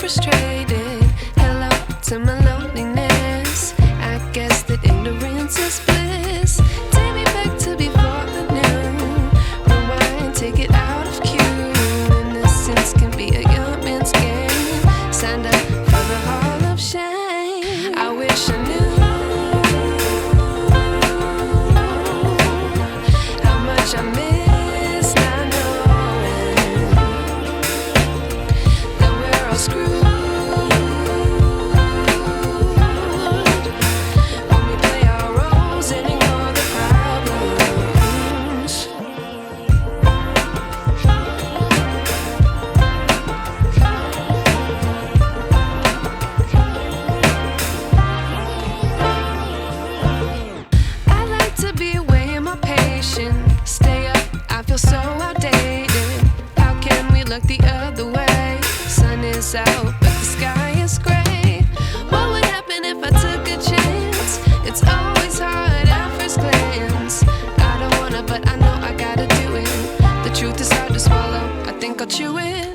frustrated. Hello to my loneliness. I guess that ignorance is bliss. Take me back to before I knew. Rewind, take it out of cue. Innocence can be a young man's game. Signed up for the hall of shame. I wish I knew how much I miss not knowing that we're all screwed when we play our roles and ignore the problems. I like to be away in my patience. Stay up, I feel so outdated. How can we look the other way? Sun is out, but the sky is gray. What would happen if I took a chance? It's always hard at first glance. I don't wanna, but I know I gotta do it. The truth is hard to swallow, I think I'll chew it.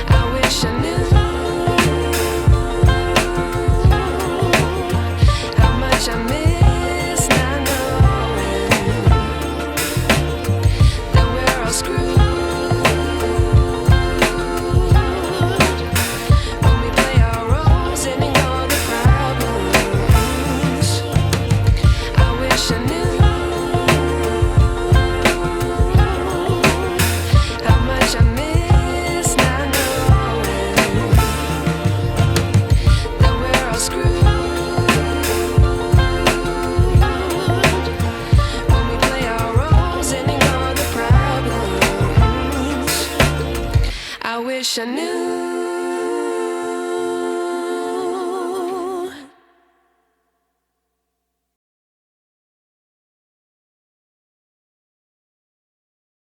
I wish I knew how much I miss not knowing that we're all screwed when we play our roles and ignore the problems. I wish I knew how much I miss not knowing that we're all screwed when we play our roles and ignore the problems. I wish I knew